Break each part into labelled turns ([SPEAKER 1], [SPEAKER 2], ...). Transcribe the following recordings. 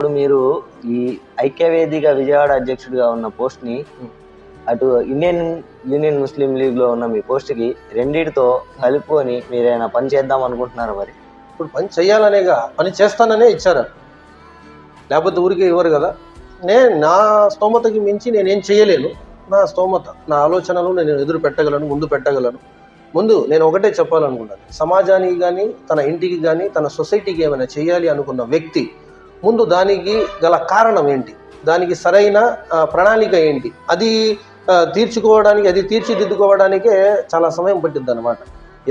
[SPEAKER 1] ఇప్పుడు మీరు ఈ ఐక్యవేదిక విజయవాడ అధ్యక్షుడిగా ఉన్న పోస్ట్ ని అటు ఇండియన్ యూనియన్ ముస్లిం లీగ్ లో ఉన్న మీ పోస్ట్ కి రెండింటితో కలుపుకొని మీరైనా పని చేద్దాం అనుకుంటున్నారు? మరి
[SPEAKER 2] ఇప్పుడు పని చేయాలనేగా, పని చేస్తాననే ఇచ్చారు, లేకపోతే ఊరికే ఇవ్వరు కదా. నా స్తోమతకి మించి నేనేం చేయలేను. నా స్తోమత, నా ఆలోచనలు నేను ఎదురు పెట్టగలను, ముందు పెట్టగలను. ముందు నేను ఒకటే చెప్పాలనుకున్నాను, సమాజానికి కానీ తన ఇంటికి కానీ తన సొసైటీకి ఏమైనా చేయాలి అనుకున్న వ్యక్తి ముందు దానికి గల కారణం ఏంటి, దానికి సరైన ప్రణాళిక ఏంటి, అది తీర్చుకోవడానికి, అది తీర్చిదిద్దుకోవడానికే చాలా సమయం పట్టిద్ది అనమాట.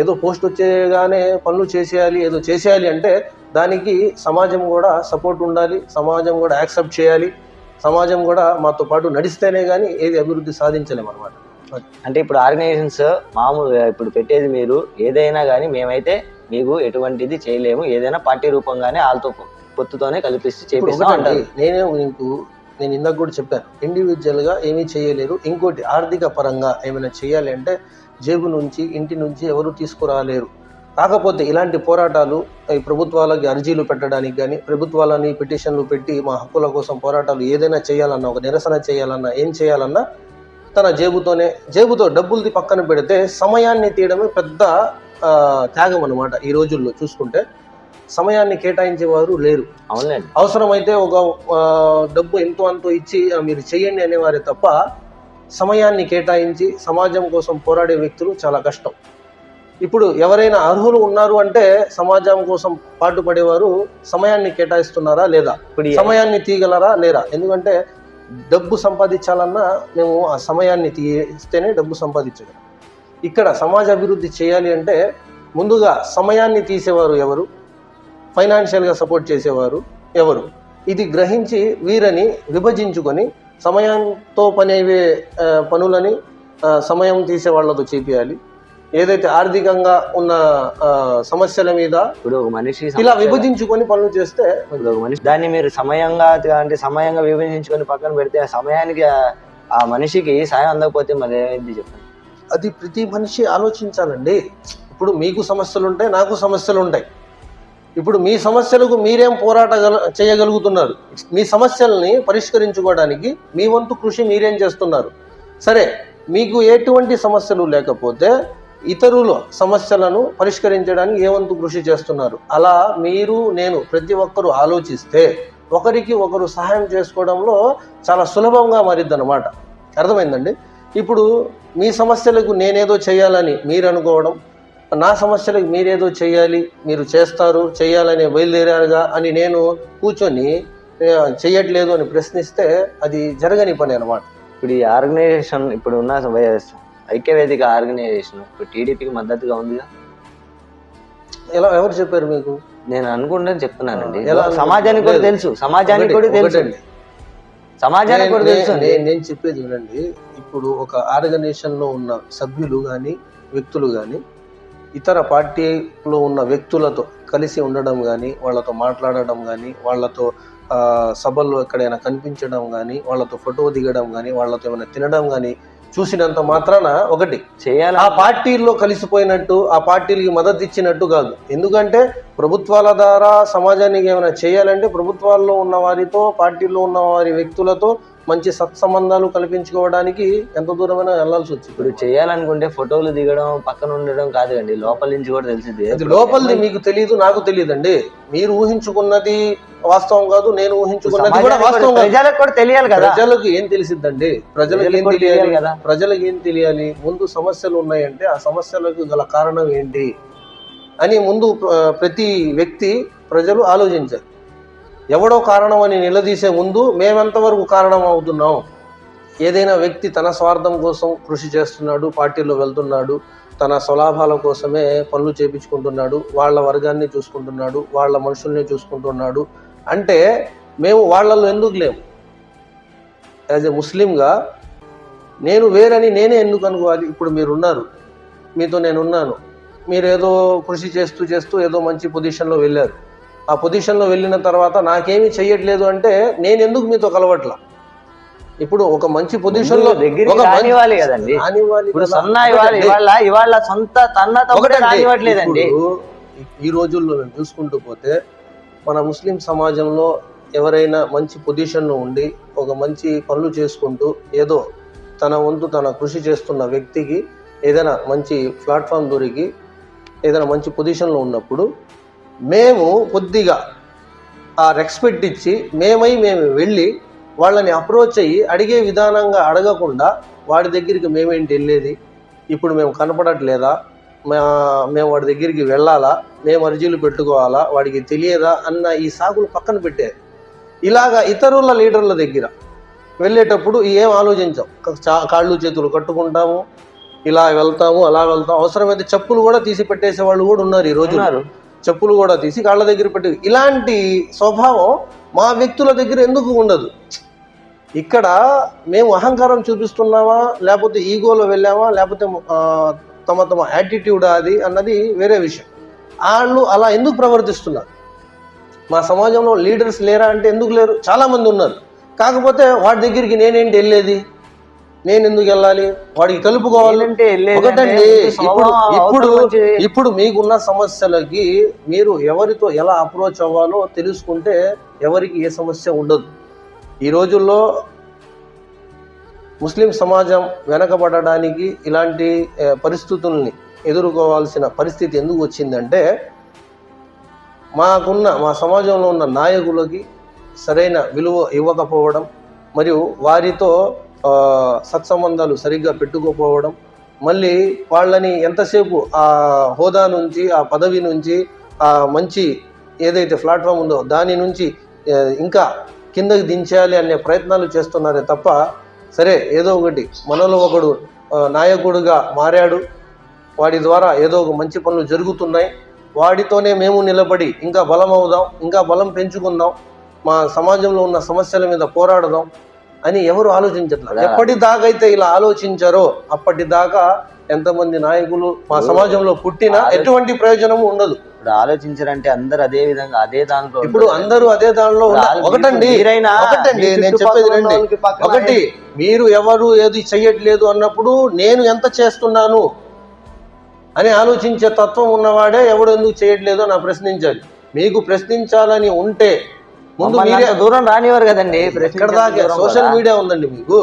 [SPEAKER 2] ఏదో పోస్ట్ వచ్చేగానే పనులు చేసేయాలి, ఏదో చేసేయాలి అంటే దానికి సమాజం కూడా సపోర్ట్ ఉండాలి, సమాజం కూడా యాక్సెప్ట్ చేయాలి, సమాజం కూడా మాతో పాటు నడిస్తేనే కానీ ఏది అభివృద్ధి సాధించలేము అనమాట.
[SPEAKER 1] అంటే ఇప్పుడు ఆర్గనైజేషన్స్ మామూలుగా ఇప్పుడు పెట్టేది మీరు ఏదైనా కానీ మేమైతే మీకు ఎటువంటిది చేయలేము, ఏదైనా పార్టీ రూపంగానే వాళ్ళతో పొత్తుతోనే కల్పిస్తే చేపిస్తాం అంటారు.
[SPEAKER 2] నేను ఇందాక కూడా చెప్పాను, ఇండివిజువల్గా ఏమీ చేయలేరు. ఇంకోటి, ఆర్థిక పరంగా ఏమైనా చేయాలి అంటే జేబు నుంచి, ఇంటి నుంచి ఎవరు తీసుకురాలేరు. కాకపోతే ఇలాంటి పోరాటాలు, ఈ ప్రభుత్వాలకి అర్జీలు పెట్టడానికి కానీ, ప్రభుత్వాలని పిటిషన్లు పెట్టి మా హక్కుల కోసం పోరాటాలు ఏదైనా చేయాలన్నా, ఒక నిరసన చేయాలన్నా, ఏం చేయాలన్నా తన జేబుతో డబ్బులది పక్కన పెడితే సమయాన్ని తీయడమే పెద్ద త్యాగం అనమాట. ఈ రోజుల్లో చూసుకుంటే సమయాన్ని కేటాయించేవారు లేరు.
[SPEAKER 1] అవునండి,
[SPEAKER 2] అవసరమైతే ఒక డబ్బు ఎంతో అంతో ఇచ్చి మీరు చెయ్యండి అనేవారే తప్ప సమయాన్ని కేటాయించి సమాజం కోసం పోరాడే వ్యక్తులు చాలా కష్టం. ఇప్పుడు ఎవరైనా అర్హులు ఉన్నారు అంటే సమాజం కోసం పాటుపడేవారు సమయాన్ని కేటాయిస్తున్నారా లేదా, సమయాన్ని తీయగలరా లేరా? ఎందుకంటే డబ్బు సంపాదించాలన్నా మేము ఆ సమయాన్ని తీస్తేనే డబ్బు సంపాదించగలం. ఇక్కడ సమాజ అభివృద్ధి చేయాలి అంటే ముందుగా సమయాన్ని తీసేవారు ఎవరు, ఫైనాన్షియల్గా సపోర్ట్ చేసేవారు ఎవరు, ఇది గ్రహించి వీరని విభజించుకొని సమయంతో పని అయ్యే పనులని సమయం తీసే వాళ్ళతో చేపియాలి. ఏదైతే ఆర్థికంగా ఉన్న సమస్యల మీద
[SPEAKER 1] ఇప్పుడు ఒక మనిషి
[SPEAKER 2] ఇలా విభజించుకొని పనులు చేస్తే
[SPEAKER 1] ఒక మనిషి దాన్ని మీరు సమయంగా విభజించుకొని పక్కన పెడితే ఆ సమయానికి ఆ మనిషికి సాయం అందకపోతే మరి ఏమైంది చెప్పండి?
[SPEAKER 2] అది ప్రతి మనిషి ఆలోచించాలండి. ఇప్పుడు మీకు సమస్యలు ఉంటాయి, నాకు సమస్యలు ఉంటాయి. ఇప్పుడు మీ సమస్యలకు మీరేం చేయగలుగుతున్నారు? మీ సమస్యల్ని పరిష్కరించుకోవడానికి మీ వంతు కృషి మీరేం చేస్తున్నారు? సరే, మీకు ఎటువంటి సమస్యలు లేకపోతే ఇతరుల సమస్యలను పరిష్కరించడానికి ఏ వంతు కృషి చేస్తున్నారు? అలా మీరు, నేను, ప్రతి ఒక్కరూ ఆలోచిస్తే ఒకరికి ఒకరు సహాయం చేసుకోవడంలో చాలా సులభంగా మారిద్ది అన్నమాట. అర్థమైందండి? ఇప్పుడు మీ సమస్యలకు నేనేదో చేయాలని మీరు అనుకోవడం, నా సమస్యలకు మీరేదో చేయాలి, మీరు చేయాలని బయలుదేరారుగా అని నేను కూర్చొని చెయ్యట్లేదు అని ప్రశ్నిస్తే అది జరగని పని అనమాట.
[SPEAKER 1] ఇప్పుడు ఈ ఆర్గనైజేషన్, ఇప్పుడు ఉన్న ఐక్యవేదిక ఆర్గనైజేషన్ ఇప్పుడు టీడీపీకి మద్దతుగా ఉందిగా.
[SPEAKER 2] ఎవరు చెప్పారు మీకు?
[SPEAKER 1] నేను అనుకుంటాను చెప్తున్నానండి. సమాజానికి కూడా తెలుసు, సమాజానికి కూడా తెలుసు.
[SPEAKER 2] నేను చెప్పేది వినండి. ఇప్పుడు ఒక ఆర్గనైజేషన్లో ఉన్న సభ్యులు కానీ, వ్యక్తులు కానీ ఇతర పార్టీలో ఉన్న వ్యక్తులతో కలిసి ఉండడం కానీ, వాళ్ళతో మాట్లాడడం కానీ, వాళ్ళతో సభల్లో ఎక్కడైనా కనిపించడం కానీ, వాళ్ళతో ఫోటో దిగడం కానీ, వాళ్ళతో ఏమైనా తినడం కానీ చూసినంత మాత్రాన ఒకటి చేయాలి, ఆ పార్టీల్లో కలిసిపోయినట్టు, ఆ పార్టీలకి మద్దతు ఇచ్చినట్టు కాదు. ఎందుకంటే ప్రభుత్వాల ద్వారా సమాజానికి ఏమైనా చేయాలంటే ప్రభుత్వాల్లో ఉన్న వారితో, పార్టీల్లో ఉన్న వారి వ్యక్తులతో మంచి సత్సంబంధాలు కల్పించుకోవడానికి ఎంత దూరమైనా వెళ్లాల్సి వచ్చింది.
[SPEAKER 1] ఇప్పుడు చేయాలనుకుంటే ఫోటోలు దిగడం, పక్కన ఉండడం కాదండి, లోపల నుంచి కూడా తెలిసింది.
[SPEAKER 2] అది లోపలిది మీకు తెలియదు, నాకు తెలియదండి. మీరు ఊహించుకున్నది వాస్తవం కాదు, నేను ఊహించుకున్నది కూడా వాస్తవం.
[SPEAKER 1] ప్రజలకు కూడా తెలియాలి కదా.
[SPEAKER 2] ప్రజలకు ఏం తెలిసిద్దండి? ప్రజలకు ఏం తెలియాలి కదా? ప్రజలకు ఏం తెలియాలి? ముందు సమస్యలు ఉన్నాయంటే ఆ సమస్యలకు గల కారణం ఏంటి అని ముందు ప్రతి వ్యక్తి, ప్రజలు ఆలోచించారు. ఎవడో కారణం అని నిలదీసే ముందు మేమెంతవరకు కారణం అవుతున్నాం? ఏదైనా వ్యక్తి తన స్వార్థం కోసం కృషి చేస్తున్నాడు, పార్టీలో వెళ్తున్నాడు, తన స్వలాభాల కోసమే పనులు చేపించుకుంటున్నాడు, వాళ్ళ వర్గాన్ని చూసుకుంటున్నాడు, వాళ్ళ మనుషుల్ని చూసుకుంటున్నాడు అంటే మేము వాళ్ళల్లో ఎందుకు లేము? యాజ్ ఎ ముస్లింగా నేను వేరని నేనే ఎందుకు అనుకోవాలి? ఇప్పుడు మీరున్నారు, మీతో నేనున్నాను, మీరేదో కృషి చేస్తూ ఏదో మంచి పొజిషన్లో వెళ్ళారు. ఆ పొజిషన్లో వెళ్ళిన తర్వాత నాకేమీ చెయ్యట్లేదు అంటే నేను ఎందుకు మీతో కలవట్లా? ఇప్పుడు ఒక మంచి పొజిషన్ లో ఈ రోజుల్లో మేము చూసుకుంటూ పోతే మన ముస్లిం సమాజంలో ఎవరైనా మంచి పొజిషన్లో ఉండి ఒక మంచి పనులు చేసుకుంటూ ఏదో తన వంతు తన కృషి చేస్తున్న వ్యక్తికి ఏదైనా మంచి ప్లాట్ఫామ్ దొరికి ఏదైనా మంచి పొజిషన్లో ఉన్నప్పుడు మేము కొద్దిగా ఆ రెస్పెక్ట్ ఇచ్చి మేము వెళ్ళి వాళ్ళని అప్రోచ్ అయ్యి అడిగే విధానంగా అడగకుండా వాడి దగ్గరికి మేమేంటి వెళ్ళేది, ఇప్పుడు మేము కనపడట్లేదా, మేము వాడి దగ్గరికి వెళ్ళాలా, మేము అర్జీలు పెట్టుకోవాలా, వాడికి తెలియదా అన్న ఈ సాకులు పక్కన పెట్టారు. ఇలాగా ఇతరుల లీడర్ల దగ్గర వెళ్ళేటప్పుడు ఏం ఆలోచించాం, కాళ్ళు చేతులు కట్టుకుంటాము, ఇలా వెళ్తాము అలా వెళ్తాం, అవసరమైతే చెప్పులు కూడా తీసి పెట్టేసే వాళ్ళు కూడా ఉన్నారు ఈ రోజు. చెప్పులు కూడా తీసి కాళ్ళ దగ్గర పెట్టి, ఇలాంటి స్వభావం మా వ్యక్తుల దగ్గర ఎందుకు ఉండదు? ఇక్కడ మేము అహంకారం చూపిస్తున్నామా, లేకపోతే ఈగోలో వెళ్ళామా, లేకపోతే తమ యాటిట్యూడ్ అది అన్నది వేరే విషయం. వాళ్ళు అలా ఎందుకు ప్రవర్తిస్తున్నారు? మా సమాజంలో లీడర్స్ లేరా అంటే ఎందుకు లేరు, చాలామంది ఉన్నారు. కాకపోతే వాడి దగ్గరికి నేనేంటి వెళ్ళేది, నేను ఎందుకు వెళ్ళాలి, వాడికి కలుపుకోవాలంటే ఒకటండి. ఇప్పుడు మీకున్న సమస్యలకి మీరు ఎవరితో ఎలా అప్రోచ్ అవ్వాలో తెలుసుకుంటే ఎవరికి ఏ సమస్య ఉండదు. ఈ రోజుల్లో ముస్లిం సమాజం వెనకబడడానికి ఇలాంటి పరిస్థితుల్ని ఎదుర్కోవాల్సిన పరిస్థితి ఎందుకు వచ్చిందంటే మా సమాజంలో ఉన్న నాయకులకి సరైన విలువ ఇవ్వకపోవడం, మరియు వారితో సత్సంబంధాలు సరిగ్గా పెట్టుకోకపోవడం, మళ్ళీ వాళ్ళని ఎంతసేపు ఆ హోదా నుంచి, ఆ పదవి నుంచి, ఆ మంచి ఏదైతే ప్లాట్ఫామ్ ఉందో దాని నుంచి ఇంకా కిందకి దించాలి అనే ప్రయత్నాలు చేస్తున్నారే తప్ప, సరే ఏదో ఒకటి మనలో ఒకడు నాయకుడిగా మారాడు, వాడి ద్వారా ఏదో ఒక మంచి పనులు జరుగుతున్నాయి, వాడితోనే మేము నిలబడి ఇంకా బలం అవుదాం, ఇంకా బలం పెంచుకుందాం, మా సమాజంలో ఉన్న సమస్యల మీద పోరాడదాం అని ఎవరు ఆలోచించట్లేదు. ఎప్పటిదాకైతే ఇలా ఆలోచించారో అప్పటిదాకా ఎంతమంది నాయకులు మా సమాజంలో పుట్టినా ఎటువంటి ప్రయోజనము ఉండదు.
[SPEAKER 1] ఇప్పుడు ఆలోచించారంటే అందరు అదే విధంగా అదే దాంట్లో,
[SPEAKER 2] ఇప్పుడు అందరూ అదే దానిలో ఒకటండి నేను చెప్పేది రండి. ఒకటి, మీరు ఎవరు ఏది చెయ్యట్లేదు అన్నప్పుడు నేను ఎంత చేస్తున్నాను అని ఆలోచించే తత్వం ఉన్నవాడే ఎవడు ఎందుకు చేయట్లేదు అని ప్రశ్నించాలి. మీకు ప్రశ్నించాలని ఉంటే ముందు మీరే
[SPEAKER 1] దూరం రానివారు కదండి.
[SPEAKER 2] ఎక్కడ దాకా సోషల్ మీడియా ఉందండి, మీకు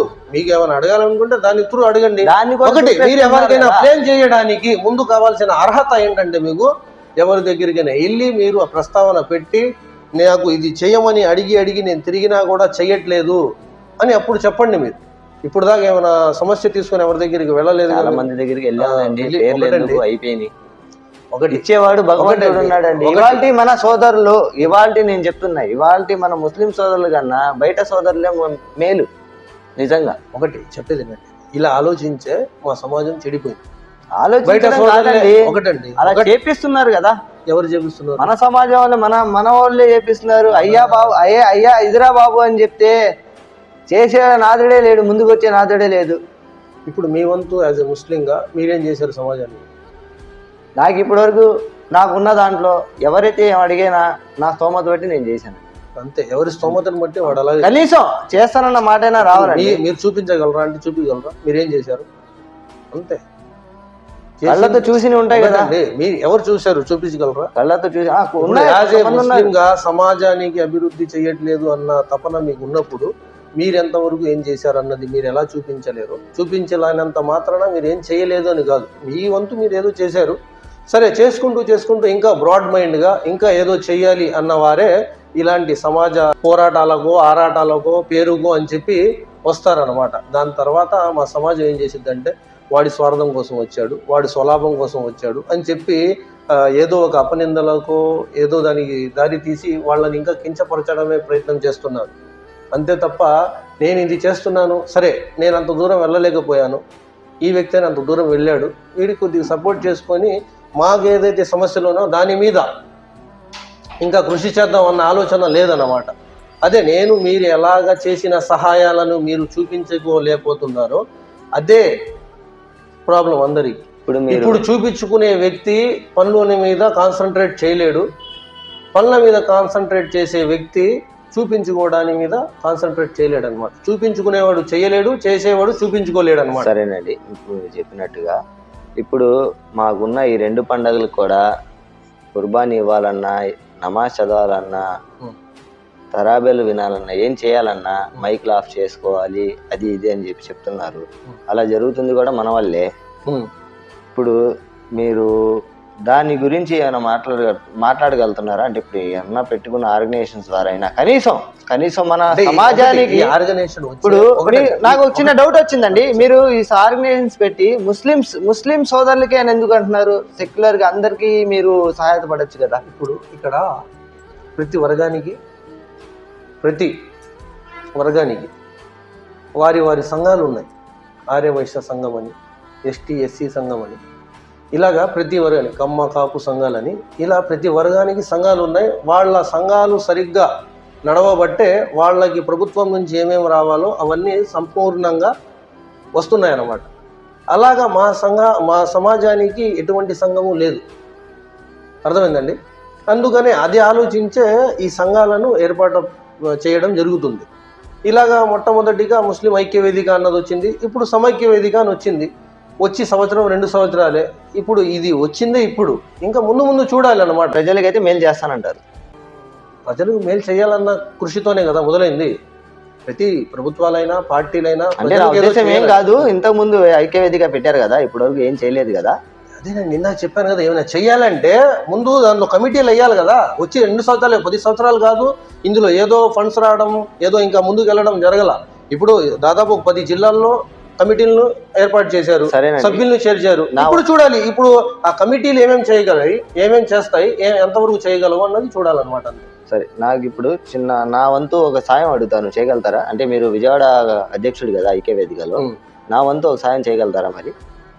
[SPEAKER 2] ఏమైనా అడగాలనుకుంటే దాని త్రూ అడగండి. ఒకటి, మీరు ఎవరికైనా ప్లేన్ చేయడానికి ముందు కావాల్సిన అర్హత ఏంటంటే, మీకు ఎవరి దగ్గరికైనా వెళ్ళి మీరు ఆ ప్రస్తావన పెట్టి నాకు ఇది చేయమని అడిగి నేను తిరిగినా కూడా చెయ్యట్లేదు అని అప్పుడు చెప్పండి. మీరు ఇప్పుడు దాకా ఏమైనా సమస్య తీసుకుని ఎవరి దగ్గరికి వెళ్ళలేదు,
[SPEAKER 1] చాలా మంది దగ్గరికి వెళ్ళామండి, అయిపోయింది. ఒకటి ఇచ్చేవాడు భగవంతుడు ఉన్నాడండి. ఇవాల్టి మన సోదరులు, ఇవాల్టి నేను చెప్తున్నా, ఇవాల్టి మన ముస్లిం సోదరులు కన్నా బయట సోదరులే మేలు నిజంగా.
[SPEAKER 2] ఒకటి చెప్పేది ఏంటంటే, ఇలా ఆలోచించే మా సమాజం చెడిపోయింది.
[SPEAKER 1] ఒకటండి అలా చేపిస్తున్నారు కదా.
[SPEAKER 2] ఎవరు చేపిస్తున్నారు?
[SPEAKER 1] మన సమాజం వాళ్ళు, మన వాళ్ళే చేపిస్తున్నారు. అయ్యా బాబు, అయ్యా ఇదిరా బాబు అని చెప్తే చేసే నాదుడే లేడు, ముందుకు వచ్చే నాదుడే లేదు.
[SPEAKER 2] ఇప్పుడు మీ వంతు యాజ్ ఎ ముస్లింగా మీరేం చేశారు సమాజాన్ని?
[SPEAKER 1] నాకు ఇప్పటి వరకు నాకున్న దాంట్లో ఎవరైతే అడిగినా నా స్తోమత బట్టి నేను చేశాను.
[SPEAKER 2] అంతే, ఎవరి స్తోమతను బట్టి వాడు అలా
[SPEAKER 1] కనీసం చేస్తానన్న మాటైనా రావాలండి.
[SPEAKER 2] మీరు చూపించగలరా అంటే చూపించగలరా? మీరేం చేశారు? అంతే,
[SPEAKER 1] కళ్ళతో చూసి ఉంటాయి కదా.
[SPEAKER 2] మీరు ఎవరు చూశారు చూపించగలరా?
[SPEAKER 1] కళ్ళతో చూసి
[SPEAKER 2] ముస్లింగా సమాజానికి అభివృద్ధి చేయట్లేదు అన్న తపన మీకు ఉన్నప్పుడు మీరు ఎంతవరకు ఏం చేశారు అన్నది మీరు ఎలా చూపించలేరు? చూపించలేనంత మాత్రాన మీరు ఏం చేయలేదు అని కాదు, మీ వంతు మీరు ఏదో చేశారు. సరే, చేసుకుంటూ ఇంకా బ్రాడ్ మైండ్గా ఇంకా ఏదో చెయ్యాలి అన్నవారే ఇలాంటి సమాజ పోరాటాలకో ఆరాటాలకో పేరుకో అని చెప్పి వస్తారనమాట. దాని తర్వాత మా సమాజం ఏం చేసిద్దంటే, వాడి స్వార్థం కోసం వచ్చాడు, వాడి స్వలాభం కోసం వచ్చాడు అని చెప్పి ఏదో ఒక అపనిందలకో ఏదో దానికి దారి తీసి వాళ్ళని ఇంకా కించపరచడమే ప్రయత్నం చేస్తున్నారు. అంతే తప్ప నేను ఇది చేస్తున్నాను, సరే నేను అంత దూరం వెళ్ళలేకపోయాను, ఈ వ్యక్తి అంత దూరం వెళ్ళాడు, వీడికి కొద్దిగా సపోర్ట్ చేసుకొని మాకు ఏదైతే సమస్యలోనో దాని మీద ఇంకా కృషి చేద్దాం అన్న ఆలోచన లేదన్నమాట. అదే మీరు ఎలాగ చేసిన సహాయాలను మీరు చూపించుకోలేకపోతున్నారో అదే ప్రాబ్లం అందరికి. ఇప్పుడు చూపించుకునే వ్యక్తి పనుల మీద కాన్సన్ట్రేట్ చేయలేడు, పనుల మీద కాన్సన్ట్రేట్ చేసే వ్యక్తి చూపించుకోవడాని మీద కాన్సన్ట్రేట్ చేయలేడు అనమాట. చూపించుకునేవాడు చేయలేడు, చేసేవాడు చూపించుకోలేడు అనమాట.
[SPEAKER 1] సరేనండి, ఇప్పుడు చెప్పినట్టుగా ఇప్పుడు మాకున్న ఈ 2 పండుగలకు కూడా కుర్బానీ ఇవ్వాలన్నా, నమాజ్ చదవాలన్నా, తరాబేలు వినాలన్నా ఏం చేయాలన్నా మైక్ ఆఫ్ చేసుకోవాలి అది ఇది అని చెప్పి చెప్తున్నారు. అలా జరుగుతుంది కూడా మన వల్లే. ఇప్పుడు మీరు దాని గురించి ఏమైనా మాట్లాడగలుగుతున్నారా? అంటే ఇప్పుడు ఏమన్నా పెట్టుకున్న ఆర్గనైజేషన్స్ ద్వారా అయినా కనీసం మన సమాజానికి
[SPEAKER 2] ఆర్గనైజేషన్.
[SPEAKER 1] ఇప్పుడు నాకు చిన్న డౌట్ వచ్చిందండి. మీరు ఈ ఆర్గనైజేషన్స్ పెట్టి ముస్లిం సోదరులకే అని ఎందుకు అంటున్నారు? సెక్యులర్ గా అందరికీ మీరు సహాయపడచ్చు కదా.
[SPEAKER 2] ఇప్పుడు ఇక్కడ ప్రతి వర్గానికి వారి వారి సంఘాలు ఉన్నాయి. ఆర్యవైశ్య సంఘం అని, ఎస్టీ ఎస్సీ సంఘం అని, ఇలాగా ప్రతి వర్గానికి, కమ్మ కాపు సంఘాలని, ఇలా ప్రతి వర్గానికి సంఘాలు ఉన్నాయి. వాళ్ళ సంఘాలు సరిగ్గా నడవబట్టే వాళ్ళకి ప్రభుత్వం నుంచి ఏమేమి రావాలో అవన్నీ సంపూర్ణంగా వస్తున్నాయన్నమాట. అలాగా మా సమాజానికి ఎటువంటి సంఘము లేదు. అర్థమైందండి? అందుకనే అది ఆలోచించే ఈ సంఘాలను ఏర్పాటు చేయడం జరుగుతుంది. ఇలాగా మొట్టమొదటిగా ముస్లిం ఐక్య వేదిక అన్నది వచ్చింది. ఇప్పుడు సమైక్య వేదిక అని వచ్చింది. వచ్చి 1-2 సంవత్సరాలే. ఇప్పుడు ఇది వచ్చిందే. ఇప్పుడు ఇంకా ముందు చూడాలి అన్నమాట.
[SPEAKER 1] ప్రజలకైతే మేలు చేస్తానంటారు.
[SPEAKER 2] ప్రజలకు మేలు చేయాలన్న కృషితోనే కదా మొదలైంది. ప్రతి ప్రభుత్వాలైనా పార్టీలైనా
[SPEAKER 1] అంటే నా ఉద్దేశం ఏం కాదు. ఇంతకు ముందు ఐక్య వేదిక పెట్టారు కదా, ఇప్పటివరకు ఏం చేయలేదు కదా.
[SPEAKER 2] అదే నేను నిన్న చెప్పాను కదా, ఏమైనా చెయ్యాలంటే ముందు దానిలో కమిటీలు వేయాలి కదా. వచ్చి 2 సంవత్సరాలు 10 సంవత్సరాలు కాదు. ఇందులో ఏదో ఫండ్స్ రావడం, ఏదో ఇంకా ముందుకు వెళ్ళడం జరగల. ఇప్పుడు దాదాపు 10 జిల్లాల్లో కమిటీలను ఏర్పాటు చేశారు, సభ్యులను చేర్చారు. ఇప్పుడు చూడాలి, ఇప్పుడు ఆ కమిటీలు ఏమేమి చేయగలవి, ఏమేమి చేస్తాయి, ఎంతవరకు చేయగలవు అన్నది చూడాలన్నమాట.
[SPEAKER 1] సరే, నాకు ఇప్పుడు నా వంతు ఒక సాయం అడుగుతాను, చేయగలుగుతారా? అంటే మీరు విజయవాడ అధ్యక్షుడు కదా ఐక్య వేదికలో, నా వంతు ఒక సాయం చేయగలుగుతారా? మరి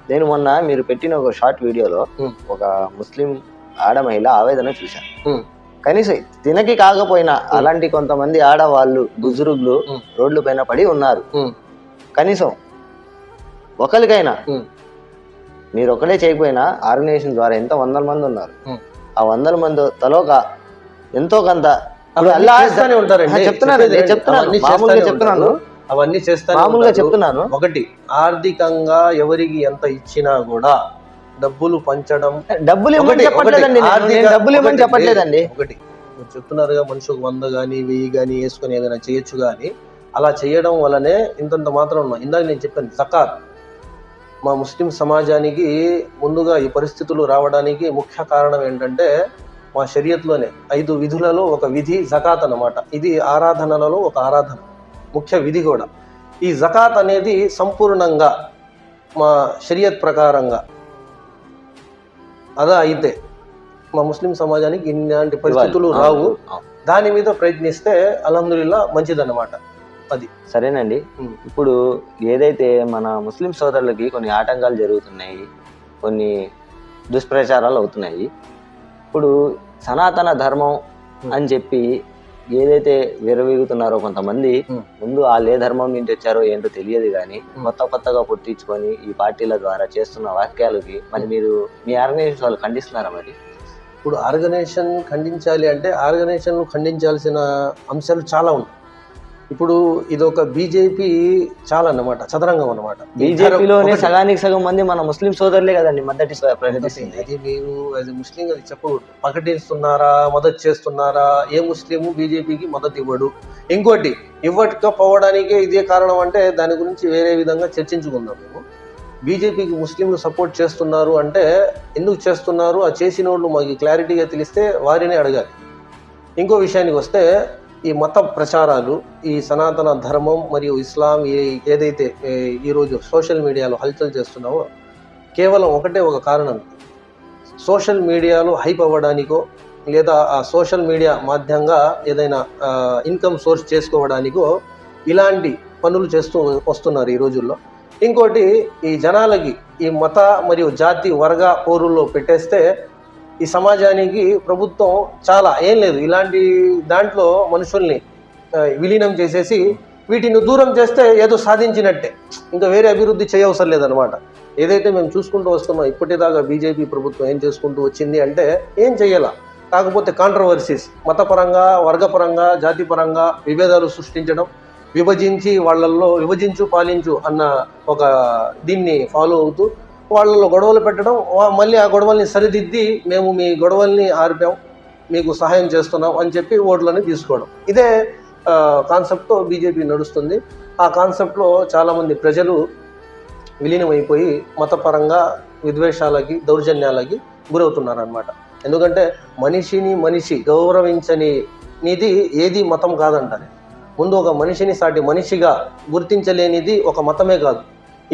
[SPEAKER 1] నేను మొన్న మీరు పెట్టిన ఒక షార్ట్ వీడియోలో ఒక ముస్లిం ఆడ మహిళ ఆవేదన చూశాను. కనీసం తినకి కాకపోయినా అలాంటి కొంతమంది ఆడవాళ్ళు బుజుర్గులు రోడ్ల పైన పడి ఉన్నారు. కనీసం ఒకరికైనా మీరు ఒకటే చేయకపోయినా ఆర్గనైజేషన్ ద్వారా ఎంత 100 మంది ఉన్నారు. ఆ 100 మంది తలోక ఎంతో కొంత చెప్తున్నాను.
[SPEAKER 2] ఒకటి, ఆర్థికంగా ఎవరికి ఎంత ఇచ్చినా కూడా డబ్బులు పంచడం,
[SPEAKER 1] డబ్బులు ఇవ్వమని చెప్పట్లేదండి.
[SPEAKER 2] ఒకటి మీరు చెప్తున్నారుగా, మనిషికి 100 గానీ 1000 గానీ వేసుకొని ఏదైనా చేయొచ్చు. కానీ అలా చేయడం వల్లనే ఇంతంత మాత్రం ఉన్నాం. ఇందాక నేను చెప్పాను జకాత్. మా ముస్లిం సమాజానికి ముందుగా ఈ పరిస్థితులు రావడానికి ముఖ్య కారణం ఏంటంటే, మా షరియత్లోనే 5 విధులలో ఒక విధి జకాత్ అన్నమాట. ఇది ఆరాధనలలో ఒక ఆరాధన, ముఖ్య విధి కూడా. ఈ జకాత్ అనేది సంపూర్ణంగా మా షరియత్ ప్రకారంగా అదా అయితే మా ముస్లిం సమాజానికి ఇలాంటి పరిస్థితులు రావు. దాని మీద ప్రయత్నిస్తే అల్హమ్దులిల్లా మంచిదన్నమాట. అది
[SPEAKER 1] సరేనండి. ఇప్పుడు ఏదైతే మన ముస్లిం సోదరులకి కొన్ని ఆటంకాలు జరుగుతున్నాయి, కొన్ని దుష్ప్రచారాలు అవుతున్నాయి. ఇప్పుడు సనాతన ధర్మం అని చెప్పి ఏదైతే విరవీగుతున్నారో కొంతమంది, ముందు వాళ్ళు ఏ ధర్మం నుంచి వచ్చారో ఏంటో తెలియదు కానీ కొత్తగా పుట్టించుకొని ఈ పార్టీల ద్వారా చేస్తున్న వాక్యాలకి మరి మీరు మీ ఆర్గనైజేషన్ వాళ్ళు ఖండిస్తున్నారా? మరి
[SPEAKER 2] ఇప్పుడు ఆర్గనైజేషన్ ఖండించాలి అంటే ఆర్గనైజేషన్ ఖండించాల్సిన అంశాలు చాలా ఉన్నాయి. ఇప్పుడు ఇది ఒక బీజేపీ చాలా అన్నమాట, చదరంగం అన్నమాట.
[SPEAKER 1] బీజేపీలోనే సగానికి సగం మంది మన ముస్లిం సోదరులే కదండి మద్దతు ప్రకటిస్తుంది.
[SPEAKER 2] అది మీరు యాజ్ ముస్లిం అది చెప్పకూడదు. ప్రకటిస్తున్నారా, మద్దతు చేస్తున్నారా? ఏ ముస్లిము బీజేపీకి మద్దతు ఇవ్వడు. ఇంకోటి, ఇవ్వకపోవడానికే ఇదే కారణం అంటే దాని గురించి వేరే విధంగా చర్చించుకుందాం. మేము బీజేపీకి ముస్లింలు సపోర్ట్ చేస్తున్నారు అంటే ఎందుకు చేస్తున్నారు, ఆ చేసిన వాళ్ళు మాకు క్లారిటీగా తెలిస్తే వారిని అడగాలి. ఇంకో విషయానికి వస్తే, ఈ మత ప్రచారాలు, ఈ సనాతన ధర్మం మరియు ఇస్లాం ఏదైతే ఈరోజు సోషల్ మీడియాలో హల్చల్ చేస్తున్నావో కేవలం ఒకటే ఒక కారణం. సోషల్ మీడియాలో హైప్ అవ్వడానికో లేదా ఆ సోషల్ మీడియా మాధ్యంగా ఏదైనా ఇన్కమ్ సోర్స్ చేసుకోవడానికో ఇలాంటి పనులు చేస్తూ వస్తున్నారు ఈ రోజుల్లో. ఇంకోటి, ఈ జనాలకి ఈ మత మరియు జాతి వర్గ పోరుల్లో పెట్టేస్తే ఈ సమాజానికి ప్రభుత్వం చాలా ఏం లేదు, ఇలాంటి దాంట్లో మనుషుల్ని విలీనం చేసేసి వీటిని దూరం చేస్తే ఏదో సాధించినట్టే, ఇంకా వేరే అభివృద్ధి చేయవసరం లేదనమాట. ఏదైతే మేము చూసుకుంటూ వస్తున్నాం ఇప్పటిదాకా బీజేపీ ప్రభుత్వం ఏం చేసుకుంటూ వచ్చింది అంటే ఏం చెయ్యాల, కాకపోతే కాంట్రవర్సీస్ మతపరంగా, వర్గపరంగా, జాతిపరంగా విభేదాలు సృష్టించడం, విభజించి వాళ్ళల్లో విభజించు పాలించు అన్న ఒక దీన్ని ఫాలో అవుతూ వాళ్ళలో గొడవలు పెట్టడం, మళ్ళీ ఆ గొడవల్ని సరిదిద్ది మేము మీ గొడవల్ని ఆర్పాం, మీకు సహాయం చేస్తున్నాం అని చెప్పి ఓట్లని తీసుకోవడం. ఇదే కాన్సెప్ట్తో బీజేపీ నడుస్తుంది. ఆ కాన్సెప్ట్లో చాలామంది ప్రజలు విలీనమైపోయి మతపరంగా విద్వేషాలకి దౌర్జన్యాలకి గురవుతున్నారనమాట. ఎందుకంటే మనిషి గౌరవించని నిది ఏది మతం కాదంటారు. ముందు ఒక మనిషిని సాటి మనిషిగా గుర్తించలేనిది ఒక మతమే కాదు.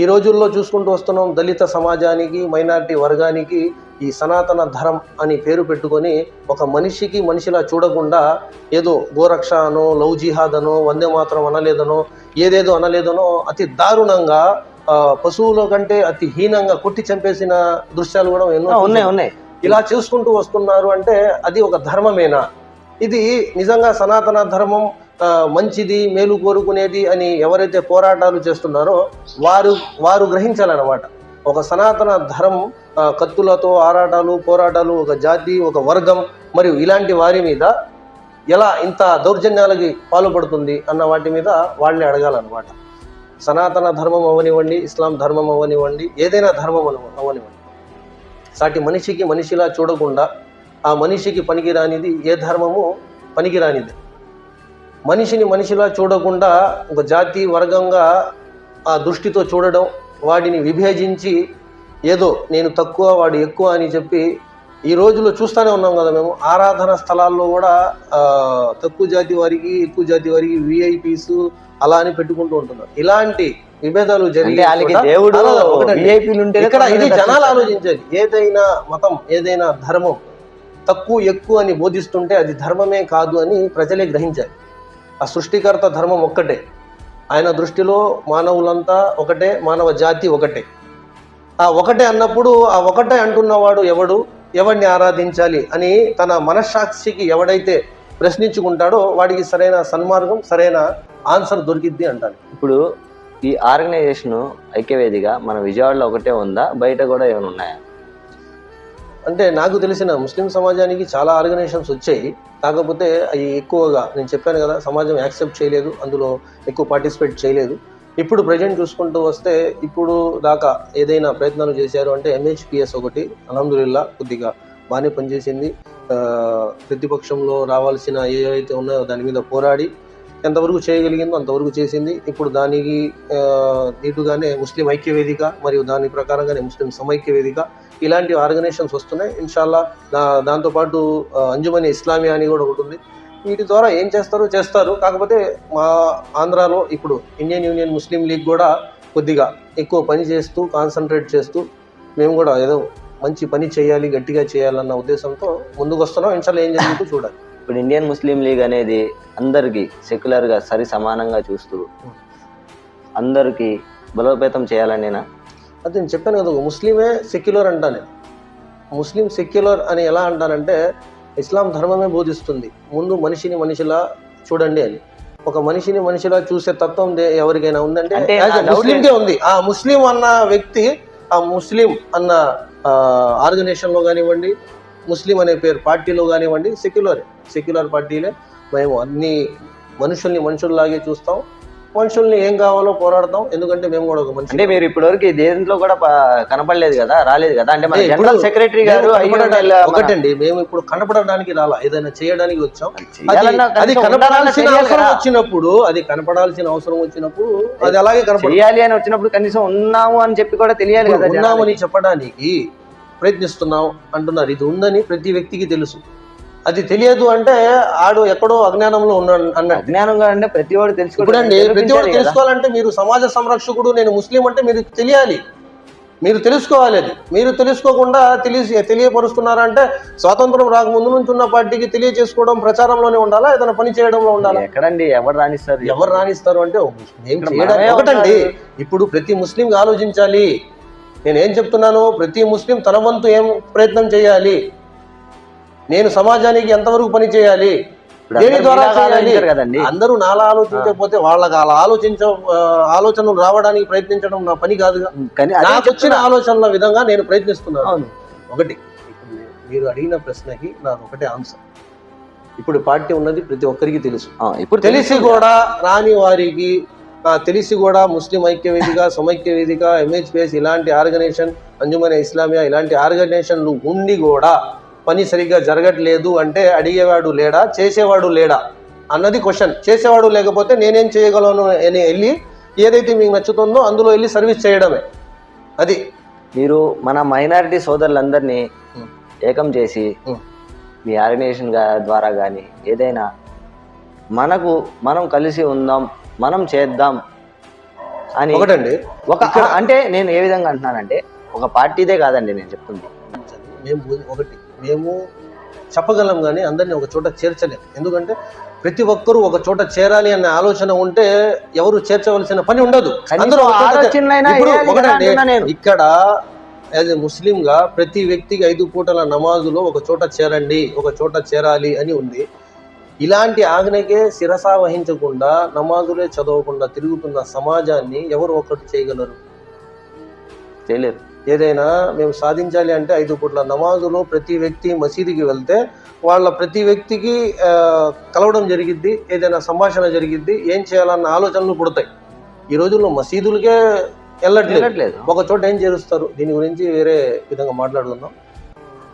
[SPEAKER 2] ఈ రోజుల్లో చూసుకుంటూ వస్తున్నాం, దళిత సమాజానికి మైనారిటీ వర్గానికి ఈ సనాతన ధర్మం అని పేరు పెట్టుకొని ఒక మనిషికి మనిషిలా చూడకుండా ఏదో గోరక్ష అనో, లవ్ జిహాద్ అనో, వందే మాత్రం అనలేదనో, ఏదేదో అనలేదనో అతి దారుణంగా పశువుల కంటే అతి హీనంగా కొట్టి చంపేసిన దృశ్యాలు కూడా ఎన్నో
[SPEAKER 1] ఉన్నాయి.
[SPEAKER 2] ఇలా చూసుకుంటూ వస్తున్నారు. అంటే అది ఒక ధర్మమేనా? ఇది నిజంగా సనాతన ధర్మం మంచిది, మేలు కోరుకునేది అని ఎవరైతే పోరాటాలు చేస్తున్నారో వారు గ్రహించాలన్నమాట. ఒక సనాతన ధర్మం కత్తులతో పోరాటాలు ఒక జాతి, ఒక వర్గం మరియు ఇలాంటి వారి మీద ఎలా ఇంత దౌర్జన్యాలకి పాల్పడుతుంది అన్న వాటి మీద వాళ్ళని అడగాలన్నమాట. సనాతన ధర్మం అవనివ్వండి, ఇస్లాం ధర్మం అవనివ్వండి, ఏదైనా ధర్మం అవనివ్వండి, సాటి మనిషికి మనిషిలా చూడకుండా ఆ మనిషికి పనికిరానిది ఏ ధర్మము పనికిరానిది. మనిషిని మనిషిలా చూడకుండా ఒక జాతి వర్గంగా ఆ దృష్టితో చూడడం, వాడిని విభేజించి ఏదో నేను తక్కువ వాడు ఎక్కువ అని చెప్పి ఈ రోజుల్లో చూస్తూనే ఉన్నాం కదా. మేము ఆరాధన స్థలాల్లో కూడా తక్కువ జాతి వారికి ఎక్కువ జాతి వారికి విఐపీస్ అలా అని పెట్టుకుంటూ ఉంటున్నారు. ఇలాంటి విభేదాలు జరిగే ఇక్కడ ఇది జనాలు ఆలోచించాలి. ఏదైనా మతం, ఏదైనా ధర్మం తక్కువ ఎక్కువ అని బోధిస్తుంటే అది ధర్మమే కాదు అని ప్రజలే గ్రహించాలి. ఆ సృష్టికర్త ధర్మం ఒక్కటే, ఆయన దృష్టిలో మానవులంతా ఒకటే, మానవ జాతి ఒకటే. ఆ ఒకటే అన్నప్పుడు ఆ ఒకటే అంటున్నవాడు ఎవడిని ఆరాధించాలి అని తన మనస్సాక్షికి ఎవడైతే ప్రశ్నించుకుంటాడో వాడికి సరైన సన్మార్గం, సరైన ఆన్సర్ దొరికిద్ది అంటాను.
[SPEAKER 1] ఇప్పుడు ఈ ఆర్గనైజేషన్ ఐక్యవేదిక మన విజయవాడలో ఒకటే ఉందా, బయట కూడా ఏమైనా ఉన్నాయా?
[SPEAKER 2] అంటే నాకు తెలిసిన ముస్లిం సమాజానికి చాలా ఆర్గనైజేషన్స్ వచ్చాయి. కాకపోతే అవి ఎక్కువగా నేను చెప్పాను కదా, సమాజం యాక్సెప్ట్ చేయలేదు, అందులో ఎక్కువ పార్టిసిపేట్ చేయలేదు. ఇప్పుడు ప్రజెంట్ చూసుకుంటూ వస్తే ఇప్పుడు దాకా ఏదైనా ప్రయత్నాలు చేశారు అంటే ఎంహెచ్పిఎస్ ఒకటి అల్హమ్దులిల్లా కొద్దిగా బాగానే పనిచేసింది. ప్రతిపక్షంలో రావాల్సిన ఏవైతే ఉన్నాయో దాని మీద పోరాడి ఎంతవరకు చేయగలిగిందో అంతవరకు చేసింది. ఇప్పుడు దానికి నీటుగానే ముస్లిం ఐక్యవేదిక మరియు దాని ప్రకారంగానే ముస్లిం సమైక్యవేదిక ఇలాంటి ఆర్గనైజేషన్స్ వస్తున్నాయి. ఇన్షాల్లా దాంతోపాటు అంజుమని ఇస్లామియా అని కూడా ఒకటి ఉంది. వీటి ద్వారా ఏం చేస్తారు. కాకపోతే మా ఆంధ్రాలో ఇప్పుడు ఇండియన్ యూనియన్ ముస్లిం లీగ్ కూడా కొద్దిగా ఎక్కువ పని చేస్తూ కాన్సన్ట్రేట్ చేస్తూ మేము కూడా ఏదో మంచి పని చేయాలి, గట్టిగా చేయాలన్న ఉద్దేశంతో ముందుకు వస్తున్నాం. ఇన్షాల్లా ఏం జరుగుతుందో చూడాలి.
[SPEAKER 1] ఇప్పుడు ఇండియన్ ముస్లిం లీగ్ అనేది అందరికీ సెక్యులర్గా సరి సమానంగా చూస్తూ అందరికీ బలోపేతం చేయాలనేనా?
[SPEAKER 2] అది నేను చెప్పాను కదా, ముస్లిమే సెక్యులర్ అంటాను. ముస్లిం సెక్యులర్ అని ఎలా అంటానంటే ఇస్లాం ధర్మమే బోధిస్తుంది ముందు మనిషిని మనిషిలా చూడండి అని. ఒక మనిషిని మనిషిలా చూసే తత్వం ఎవరికైనా ఉందంటే ముస్లింకే ఉంది. ఆ ముస్లిం అన్న వ్యక్తి ఆ ముస్లిం అన్న ఆర్గనైజేషన్లో కానివ్వండి, ముస్లిం అనే పేరు పార్టీలో కానివ్వండి, సెక్యులర్ పార్టీలే. మేము అన్ని మనుషుల్లాగే చూస్తాం, మనుషుల్ని ఏం కావాలో పోరాడతాం. ఎందుకంటే మేము కూడా ఒక మనిషి.
[SPEAKER 1] అంటే మీరు ఇప్పటివరకు దేంట్లో కూడా కనపడలేదు కదా, రాలేదు కదా. అంటే మన జనరల్ సెక్రటరీ గారు
[SPEAKER 2] ఒకటండి, మేము ఇప్పుడు కనపడడానికి రాలా, ఏదైనా చేయడానికి వచ్చాం. అది కనపడాల్సిన అవసరం వచ్చినప్పుడు అది అలాగే
[SPEAKER 1] చేయాలి అని వచ్చినప్పుడు కనీసం ఉన్నాము అని చెప్పి కూడా తెలియాలి కదా.
[SPEAKER 2] ఉన్నామని చెప్పడానికి ప్రయత్నిస్తున్నాం అంటున్నారు. ఇది ఉందని ప్రతి వ్యక్తికి తెలుసు. అది తెలియదు అంటే ఆడు ఎక్కడో అజ్ఞానంలో ఉన్నాడు అన్న.
[SPEAKER 1] అజ్ఞానంగా అంటే ప్రతి వాడు
[SPEAKER 2] తెలుసుకోవాలండి. ప్రతి వాడు తెలుసుకోవాలంటే మీరు సమాజ సంరక్షకుడు, నేను ముస్లిం అంటే మీరు తెలియాలి, మీరు తెలుసుకోవాలి. అది మీరు తెలుసుకోకుండా తెలియపరుస్తున్నారంటే స్వాతంత్రం రాకముందు నుంచి ఉన్న పార్టీకి తెలియజేసుకోవడం, ప్రచారంలోనే ఉండాలా, ఏదైనా పని చేయడంలో ఉండాలా?
[SPEAKER 1] ఎక్కడండి ఎవరు రాణిస్తారు అంటే
[SPEAKER 2] ఒకటండి. ఇప్పుడు ప్రతి ముస్లిం ఆలోచించాలి. నేనేం చెప్తున్నాను, ప్రతి ముస్లిం తన వంతు ఏం ప్రయత్నం చేయాలి, నేను సమాజానికి ఎంతవరకు పని చేయాలి, దేని ద్వారా చేయాలి. అందరూ నాలా ఆలోచించకపోతే వాళ్ళకి అలా ఆలోచనలు రావడానికి ప్రయత్నించడం నా పని కాదుగా. నాకు వచ్చిన ఆలోచనల విధంగా నేను ప్రయత్నిస్తున్నాను. ఒకటి, మీరు అడిగిన ప్రశ్నకి నాకు ఒకటే ఆన్సర్. ఇప్పుడు పార్టీ ఉన్నది ప్రతి ఒక్కరికి తెలుసు. ఇప్పుడు తెలిసి కూడా రాని వారికి తెలిసి కూడా ముస్లిం ఐక్యవేదిక, సమైక్యవేదిక, ఎంహెచ్పిఎస్ ఇలాంటి ఆర్గనైజేషన్, అంజుమని ఇస్లామియా ఇలాంటి ఆర్గనైజేషన్లు ఉండి కూడా పని సరిగ్గా జరగట్లేదు అంటే అడిగేవాడు లేడా, చేసేవాడు లేడా అన్నది క్వశ్చన్. చేసేవాడు లేకపోతే నేనేం చేయగలను అని వెళ్ళి ఏదైతే మీకు నచ్చుతుందో అందులో వెళ్ళి సర్వీస్ చేయడమే. అది
[SPEAKER 1] మీరు మన మైనారిటీ సోదరులందరినీ ఏకం చేసి మీ ఆర్గనైజేషన్ ద్వారా కానీ ఏదైనా మనం కలిసి ఉందాం, మనం చేద్దాం అని
[SPEAKER 2] ఒకటండి.
[SPEAKER 1] అంటే నేను ఏ విధంగా అంటున్నానంటే ఒక పార్టీదే కాదండి నేను చెప్తుంది.
[SPEAKER 2] మేము చెప్పగలం కానీ అందరినీ ఒక చోట చేర్చలేము. ఎందుకంటే ప్రతి ఒక్కరూ ఒక చోట చేరాలి అనే ఆలోచన ఉంటే ఎవరు చేర్చవలసిన పని ఉండదు. ఇక్కడ యాజ్ ఎ ముస్లింగా ప్రతి వ్యక్తికి 5 పూటల నమాజులో ఒక చోట చేరండి, ఒక చోట చేరాలి అని ఉంది. ఇలాంటి ఆజ్ఞకే శిరస వహించకుండా నమాజులే చదవకుండా తిరుగుతున్న సమాజాన్ని ఎవరు ఒకటి చేయగలరు?
[SPEAKER 1] చేయలేరు.
[SPEAKER 2] ఏదైనా మేము సాధించాలి అంటే 5 పూట్ల నమాజులో ప్రతి వ్యక్తి మసీదుకి వెళ్తే వాళ్ళ ప్రతి వ్యక్తికి కలవడం జరిగిద్ది, ఏదైనా సంభాషణ జరిగిద్ది, ఏం చేయాలన్న ఆలోచనలు పుడతాయి. ఈ రోజుల్లో మసీదులకే వెళ్ళట్లేదు, ఒక చోట ఏం చేరుస్తారు? దీని గురించి వేరే విధంగా మాట్లాడుకుందాం.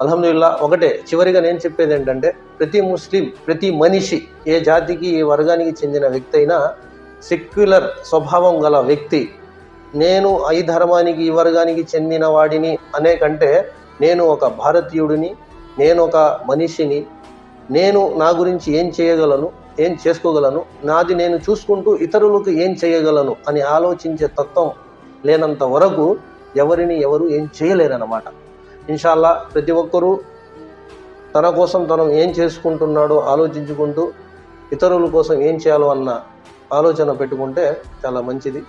[SPEAKER 2] అల్హమ్దులిల్లా. ఒకటే చివరిగా నేను చెప్పేది ఏంటంటే ప్రతి ముస్లిం, ప్రతి మనిషి, ఏ జాతికి ఏ వర్గానికి చెందిన వ్యక్తి అయినా సెక్యులర్ స్వభావం గల వ్యక్తి, నేను ఈ ధర్మానికి ఈ వర్గానికి చెందిన వాడిని అనే కంటే నేను ఒక భారతీయుడిని, నేను ఒక మనిషిని, నేను నా గురించి ఏం చేయగలను, ఏం చేసుకోగలను, నాది నేను చూసుకుంటూ ఇతరులకు ఏం చేయగలను అని ఆలోచించే తత్వం లేనంత వరకు ఎవరిని ఎవరు ఏం చేయలేరన్నమాట. ఇన్షాల్లా ప్రతి ఒక్కరూ తన కోసం తను ఏం చేసుకుంటున్నాడో ఆలోచించుకుంటూ ఇతరుల కోసం ఏం చేయాలో అన్న ఆలోచన పెట్టుకుంటే చాలా మంచిది.